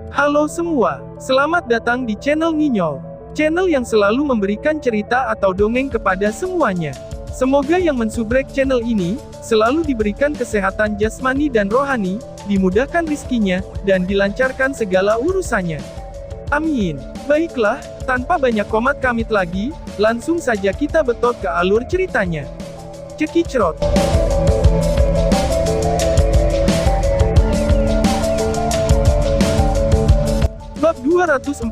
Halo semua, selamat datang di channel Nginyol. Channel yang selalu memberikan cerita atau dongeng kepada semuanya. Semoga yang mensubrek channel ini, selalu diberikan kesehatan jasmani dan rohani, dimudahkan rizkinya, dan dilancarkan segala urusannya. Amin. Baiklah, tanpa banyak komat kamit lagi, langsung saja kita betot ke alur ceritanya. Cekicrot. Bab 248,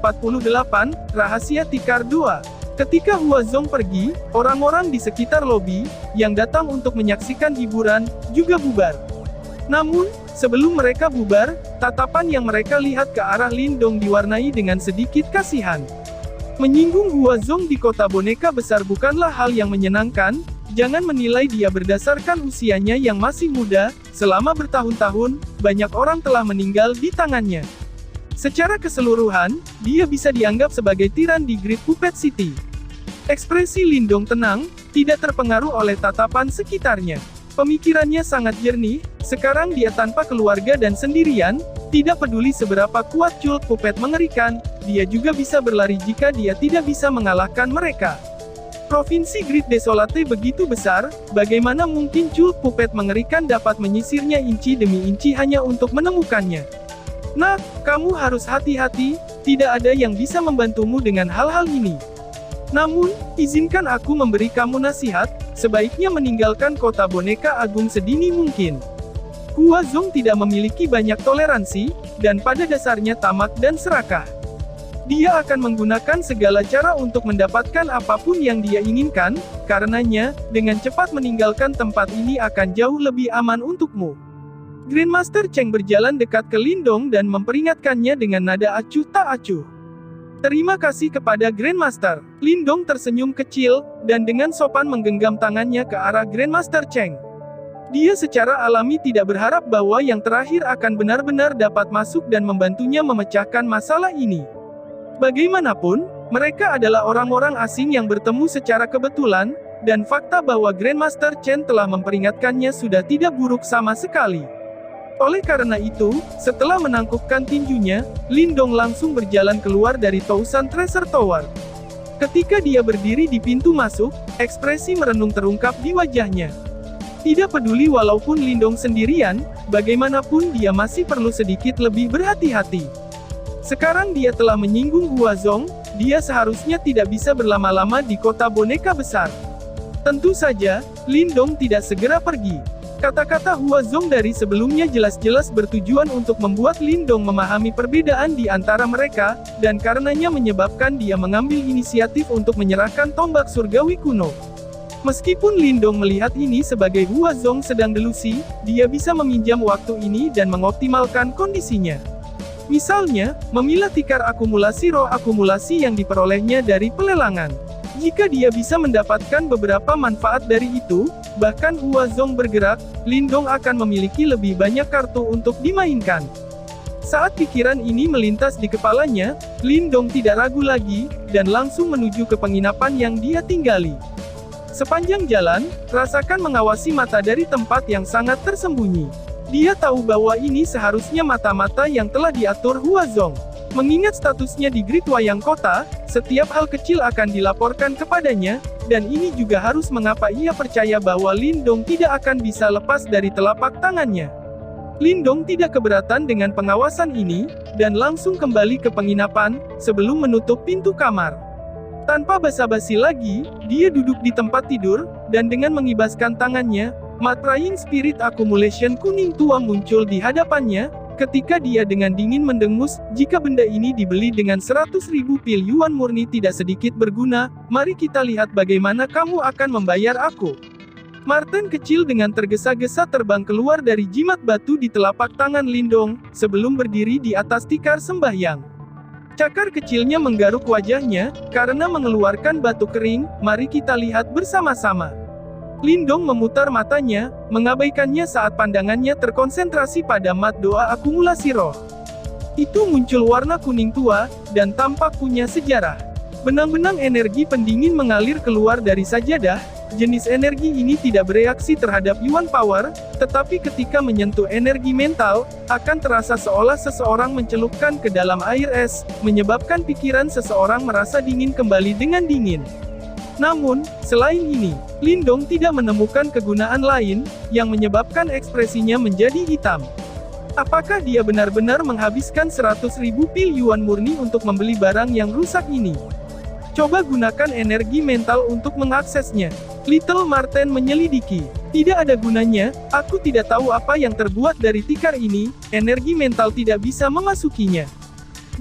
Rahasia Tikar 2. Ketika Huazong pergi, orang-orang di sekitar lobi, yang datang untuk menyaksikan hiburan, juga bubar. Namun, sebelum mereka bubar, tatapan yang mereka lihat ke arah Lindong diwarnai dengan sedikit kasihan. Menyinggung Huazong di kota boneka besar bukanlah hal yang menyenangkan, jangan menilai dia berdasarkan usianya yang masih muda, selama bertahun-tahun, banyak orang telah meninggal di tangannya. Secara keseluruhan, dia bisa dianggap sebagai tiran di Great Puppet City. Ekspresi Lindong tenang, tidak terpengaruh oleh tatapan sekitarnya. Pemikirannya sangat jernih, sekarang dia tanpa keluarga dan sendirian, tidak peduli seberapa kuat Cult Puppet mengerikan, dia juga bisa berlari jika dia tidak bisa mengalahkan mereka. Provinsi Great Desolate begitu besar, bagaimana mungkin Cult Puppet mengerikan dapat menyisirnya inci demi inci hanya untuk menemukannya? Nah, kamu harus hati-hati, tidak ada yang bisa membantumu dengan hal-hal ini. Namun, izinkan aku memberi kamu nasihat, sebaiknya meninggalkan kota boneka agung sedini mungkin. Huazong tidak memiliki banyak toleransi, dan pada dasarnya tamak dan serakah. Dia akan menggunakan segala cara untuk mendapatkan apapun yang dia inginkan, karenanya, dengan cepat meninggalkan tempat ini akan jauh lebih aman untukmu. Grandmaster Cheng berjalan dekat ke Lindong dan memperingatkannya dengan nada acuh tak acuh. Terima kasih kepada Grandmaster. Lindong tersenyum kecil, dan dengan sopan menggenggam tangannya ke arah Grandmaster Cheng. Dia secara alami tidak berharap bahwa yang terakhir akan benar-benar dapat masuk dan membantunya memecahkan masalah ini. Bagaimanapun, mereka adalah orang-orang asing yang bertemu secara kebetulan, dan fakta bahwa Grandmaster Chen telah memperingatkannya sudah tidak buruk sama sekali. Oleh karena itu, setelah menangkupkan tinjunya, Lindong langsung berjalan keluar dari Tousan Treasure Tower. Ketika dia berdiri di pintu masuk, ekspresi merenung terungkap di wajahnya. Tidak peduli walaupun Lindong sendirian, bagaimanapun dia masih perlu sedikit lebih berhati-hati. Sekarang dia telah menyinggung Huazong, dia seharusnya tidak bisa berlama-lama di kota boneka besar. Tentu saja, Lindong tidak segera pergi. Kata-kata Huazong dari sebelumnya jelas-jelas bertujuan untuk membuat Lindong memahami perbedaan di antara mereka, dan karenanya menyebabkan dia mengambil inisiatif untuk menyerahkan tombak surgawi kuno. Meskipun Lindong melihat ini sebagai Huazong sedang delusi, dia bisa meminjam waktu ini dan mengoptimalkan kondisinya. Misalnya, memilah tikar akumulasi roh akumulasi yang diperolehnya dari pelelangan. Jika dia bisa mendapatkan beberapa manfaat dari itu, bahkan Huazong bergerak, Lindong akan memiliki lebih banyak kartu untuk dimainkan. Saat pikiran ini melintas di kepalanya, Lindong tidak ragu lagi, dan langsung menuju ke penginapan yang dia tinggali. Sepanjang jalan, rasakan mengawasi mata dari tempat yang sangat tersembunyi. Dia tahu bahwa ini seharusnya mata-mata yang telah diatur Huazong. Mengingat statusnya di Great Wayang Kota, setiap hal kecil akan dilaporkan kepadanya, dan ini juga harus mengapa ia percaya bahwa Lindong tidak akan bisa lepas dari telapak tangannya. Lindong tidak keberatan dengan pengawasan ini, dan langsung kembali ke penginapan, sebelum menutup pintu kamar. Tanpa basa-basi lagi, dia duduk di tempat tidur, dan dengan mengibaskan tangannya, Matraying Spirit Accumulation kuning tua muncul di hadapannya, ketika dia dengan dingin mendengus, jika benda ini dibeli dengan 100.000 pil yuan murni tidak sedikit berguna, mari kita lihat bagaimana kamu akan membayar aku. Martin kecil dengan tergesa-gesa terbang keluar dari jimat batu di telapak tangan Lindong, sebelum berdiri di atas tikar sembahyang. Cakar kecilnya menggaruk wajahnya, karena mengeluarkan batu kering, mari kita lihat bersama-sama. Lindong memutar matanya, mengabaikannya saat pandangannya terkonsentrasi pada mat doa akumulasi roh. Itu muncul warna kuning tua, dan tampak punya sejarah. Benang-benang energi pendingin mengalir keluar dari sajadah. Jenis energi ini tidak bereaksi terhadap Yuan Power, tetapi ketika menyentuh energi mental, akan terasa seolah seseorang mencelupkan ke dalam air es, menyebabkan pikiran seseorang merasa dingin kembali dengan dingin. Namun, selain ini, Lindong tidak menemukan kegunaan lain, yang menyebabkan ekspresinya menjadi hitam. Apakah dia benar-benar menghabiskan 100.000 pil Yuan murni untuk membeli barang yang rusak ini? Coba gunakan energi mental untuk mengaksesnya. Little Marten menyelidiki. Tidak ada gunanya, aku tidak tahu apa yang terbuat dari tikar ini, energi mental tidak bisa memasukinya.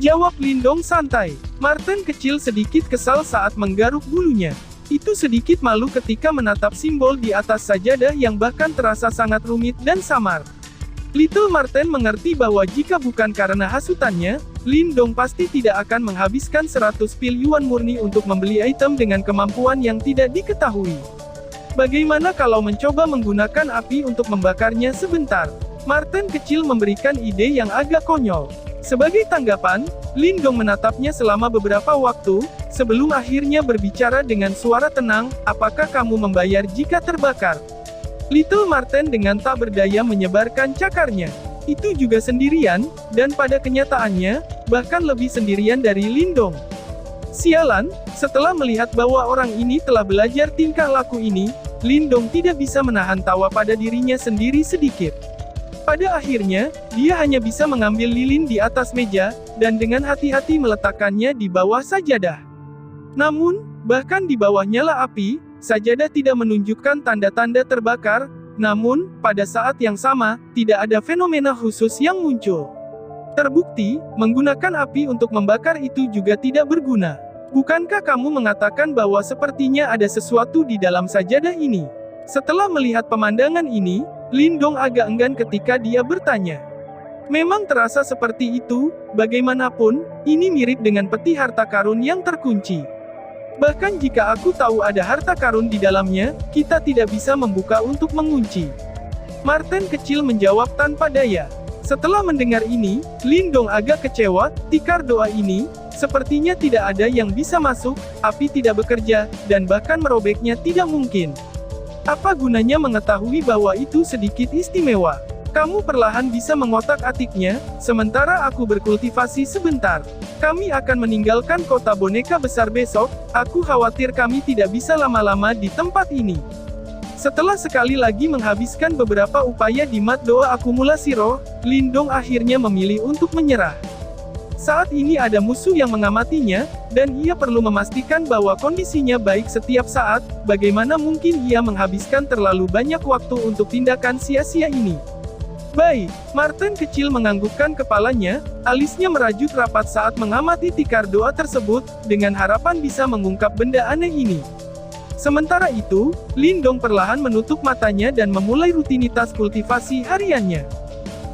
Jawab Lindong santai. Marten kecil sedikit kesal saat menggaruk bulunya. Itu sedikit malu ketika menatap simbol di atas sajadah yang bahkan terasa sangat rumit dan samar. Little Marten mengerti bahwa jika bukan karena hasutannya, Lindong pasti tidak akan menghabiskan 100 pil Yuan murni untuk membeli item dengan kemampuan yang tidak diketahui. Bagaimana kalau mencoba menggunakan api untuk membakarnya sebentar? Marten kecil memberikan ide yang agak konyol. Sebagai tanggapan, Lindong menatapnya selama beberapa waktu, sebelum akhirnya berbicara dengan suara tenang, apakah kamu membayar jika terbakar? Little Marten dengan tak berdaya menyebarkan cakarnya. Itu juga sendirian, dan pada kenyataannya, bahkan lebih sendirian dari Lindong. Sialan, setelah melihat bahwa orang ini telah belajar tingkah laku ini, Lindong tidak bisa menahan tawa pada dirinya sendiri sedikit. Pada akhirnya, dia hanya bisa mengambil lilin di atas meja, dan dengan hati-hati meletakkannya di bawah sajadah. Namun, bahkan di bawah nyala api, sajadah tidak menunjukkan tanda-tanda terbakar, namun, pada saat yang sama, tidak ada fenomena khusus yang muncul. Terbukti, menggunakan api untuk membakar itu juga tidak berguna. Bukankah kamu mengatakan bahwa sepertinya ada sesuatu di dalam sajadah ini? Setelah melihat pemandangan ini, Lindong agak enggan ketika dia bertanya. Memang terasa seperti itu, bagaimanapun, ini mirip dengan peti harta karun yang terkunci. Bahkan jika aku tahu ada harta karun di dalamnya, kita tidak bisa membuka untuk mengunci. Marten kecil menjawab tanpa daya. Setelah mendengar ini, Lindong agak kecewa, tikar doa ini, sepertinya tidak ada yang bisa masuk, api tidak bekerja, dan bahkan merobeknya tidak mungkin. Apa gunanya mengetahui bahwa itu sedikit istimewa? Kamu perlahan bisa mengotak-atiknya, sementara aku berkultivasi sebentar. Kami akan meninggalkan kota boneka besar besok, aku khawatir kami tidak bisa lama-lama di tempat ini. Setelah sekali lagi menghabiskan beberapa upaya di mat doa akumulasi roh, Lindong akhirnya memilih untuk menyerah. Saat ini ada musuh yang mengamatinya, dan ia perlu memastikan bahwa kondisinya baik setiap saat, bagaimana mungkin ia menghabiskan terlalu banyak waktu untuk tindakan sia-sia ini. Baik, Marten kecil menganggukkan kepalanya, alisnya merajut rapat saat mengamati tikar doa tersebut, dengan harapan bisa mengungkap benda aneh ini. Sementara itu, Lindong perlahan menutup matanya dan memulai rutinitas kultivasi hariannya.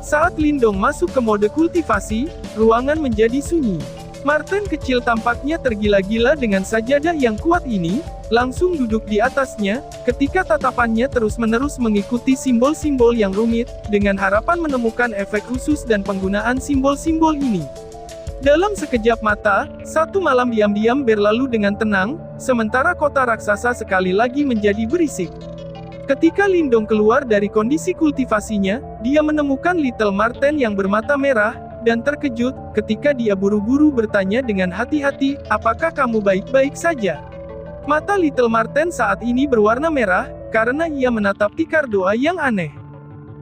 Saat Lindong masuk ke mode kultivasi, ruangan menjadi sunyi. Marten kecil tampaknya tergila-gila dengan sajadah yang kuat ini, langsung duduk di atasnya, ketika tatapannya terus-menerus mengikuti simbol-simbol yang rumit, dengan harapan menemukan efek khusus dan penggunaan simbol-simbol ini. Dalam sekejap mata, satu malam diam-diam berlalu dengan tenang, sementara kota raksasa sekali lagi menjadi berisik. Ketika Lindong keluar dari kondisi kultivasinya, dia menemukan Little Marten yang bermata merah, dan terkejut, ketika dia buru-buru bertanya dengan hati-hati, apakah kamu baik-baik saja? Mata Little Marten saat ini berwarna merah, karena ia menatap tikar doa yang aneh.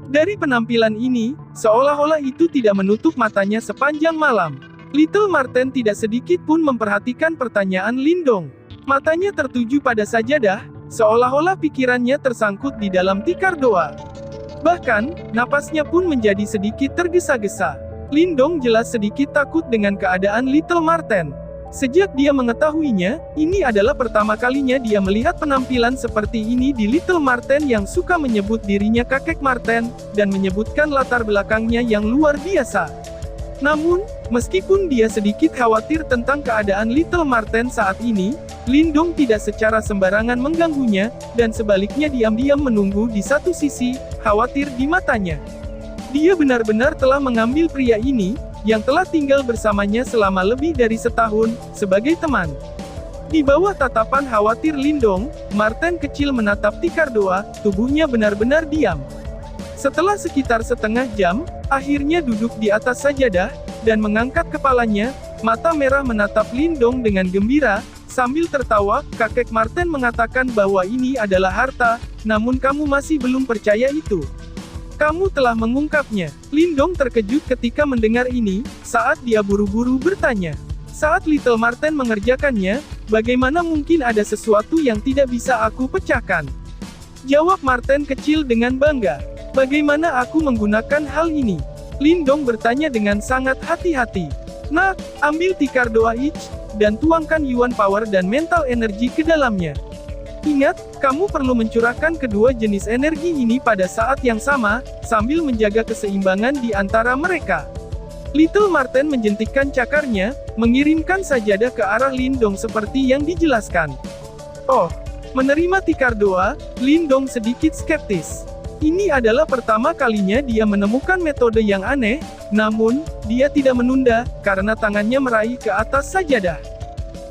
Dari penampilan ini, seolah-olah itu tidak menutup matanya sepanjang malam. Little Marten tidak sedikit pun memperhatikan pertanyaan Lindong. Matanya tertuju pada sajadah, seolah-olah pikirannya tersangkut di dalam tikar doa. Bahkan, napasnya pun menjadi sedikit tergesa-gesa. Lindong jelas sedikit takut dengan keadaan Little Marten. Sejak dia mengetahuinya, ini adalah pertama kalinya dia melihat penampilan seperti ini di Little Marten yang suka menyebut dirinya kakek Marten, dan menyebutkan latar belakangnya yang luar biasa. Namun, meskipun dia sedikit khawatir tentang keadaan Little Marten saat ini, Lindong tidak secara sembarangan mengganggunya, dan sebaliknya diam-diam menunggu di satu sisi, khawatir di matanya. Dia benar-benar telah mengambil pria ini, yang telah tinggal bersamanya selama lebih dari setahun, sebagai teman. Di bawah tatapan khawatir Lindong, Martin kecil menatap Tikar 2, tubuhnya benar-benar diam. Setelah sekitar setengah jam, akhirnya duduk di atas sajadah, dan mengangkat kepalanya, mata merah menatap Lindong dengan gembira, sambil tertawa. Kakek Martin mengatakan bahwa ini adalah harta, namun kamu masih belum percaya itu. Kamu telah mengungkapnya. Lindong terkejut ketika mendengar ini, saat dia buru-buru bertanya. Saat Little Martin mengerjakannya, bagaimana mungkin ada sesuatu yang tidak bisa aku pecahkan? Jawab Martin kecil dengan bangga. Bagaimana aku menggunakan hal ini? Lindong bertanya dengan sangat hati-hati. Nak, ambil Tikar 2 each, dan tuangkan Yuan Power dan Mental Energy ke dalamnya. Ingat, kamu perlu mencurahkan kedua jenis energi ini pada saat yang sama, sambil menjaga keseimbangan di antara mereka. Little Martin menjentikkan cakarnya, mengirimkan sajadah ke arah Lindong seperti yang dijelaskan. Oh, menerima Tikar 2, Lindong sedikit skeptis. Ini adalah pertama kalinya dia menemukan metode yang aneh, namun, dia tidak menunda, karena tangannya meraih ke atas sajadah.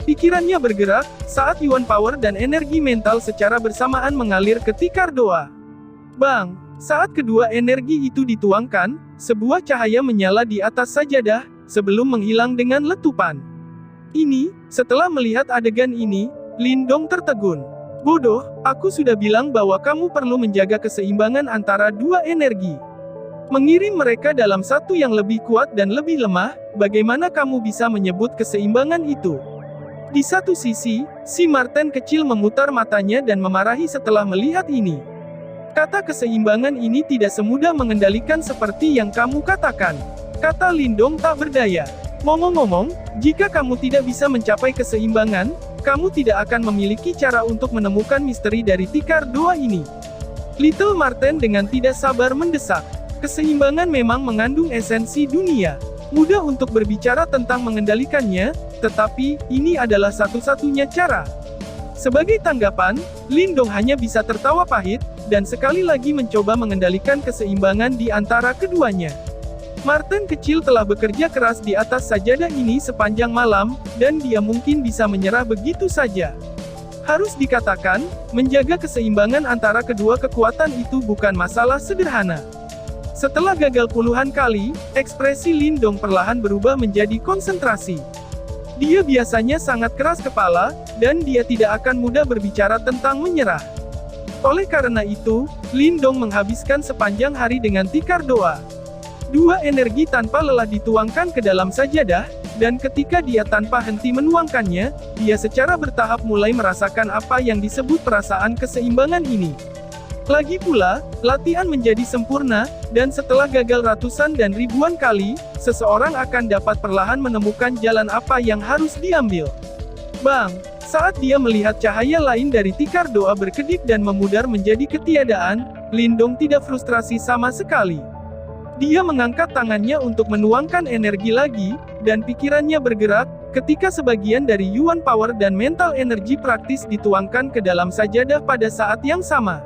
Pikirannya bergerak, saat Yuan Power dan energi mental secara bersamaan mengalir ke Tikar 2. Bang! Saat kedua energi itu dituangkan, sebuah cahaya menyala di atas sajadah, sebelum menghilang dengan letupan. Setelah melihat adegan ini, Lindong tertegun. Bodoh, aku sudah bilang bahwa kamu perlu menjaga keseimbangan antara dua energi. Mengirim mereka dalam satu yang lebih kuat dan lebih lemah, bagaimana kamu bisa menyebut keseimbangan itu? Di satu sisi, si Martin kecil memutar matanya dan memarahi setelah melihat ini. Kata keseimbangan ini tidak semudah mengendalikan seperti yang kamu katakan. Kata Lindong tak berdaya. Ngomong-ngomong, jika kamu tidak bisa mencapai keseimbangan, kamu tidak akan memiliki cara untuk menemukan misteri dari Tikar 2 ini. Little Martin dengan tidak sabar mendesak. Keseimbangan memang mengandung esensi dunia. Mudah untuk berbicara tentang mengendalikannya, tetapi, ini adalah satu-satunya cara. Sebagai tanggapan, Lindong hanya bisa tertawa pahit, dan sekali lagi mencoba mengendalikan keseimbangan di antara keduanya. Martin kecil telah bekerja keras di atas sajadah ini sepanjang malam, dan dia mungkin bisa menyerah begitu saja. Harus dikatakan, menjaga keseimbangan antara kedua kekuatan itu bukan masalah sederhana. Setelah gagal puluhan kali, ekspresi Lindong perlahan berubah menjadi konsentrasi. Dia biasanya sangat keras kepala, dan dia tidak akan mudah berbicara tentang menyerah. Oleh karena itu, Lindong menghabiskan sepanjang hari dengan Tikar 2. Dua energi tanpa lelah dituangkan ke dalam sajadah, dan ketika dia tanpa henti menuangkannya, dia secara bertahap mulai merasakan apa yang disebut perasaan keseimbangan ini. Lagi pula, latihan menjadi sempurna, dan setelah gagal ratusan dan ribuan kali, seseorang akan dapat perlahan menemukan jalan apa yang harus diambil. Bang! Saat dia melihat cahaya lain dari Tikar 2 berkedip dan memudar menjadi ketiadaan, Lindong tidak frustrasi sama sekali. Dia mengangkat tangannya untuk menuangkan energi lagi, dan pikirannya bergerak, ketika sebagian dari Yuan Power dan Mental Energy praktis dituangkan ke dalam sajadah pada saat yang sama.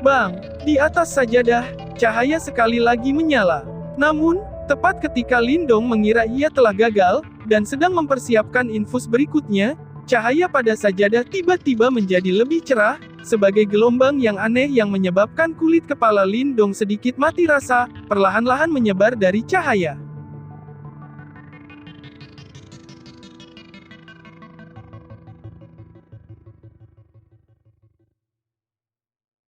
Bang! Di atas sajadah, cahaya sekali lagi menyala. Namun, tepat ketika Lindong mengira ia telah gagal, dan sedang mempersiapkan infus berikutnya, cahaya pada sajadah tiba-tiba menjadi lebih cerah, sebagai gelombang yang aneh yang menyebabkan kulit kepala Lindong sedikit mati rasa, perlahan-lahan menyebar dari cahaya.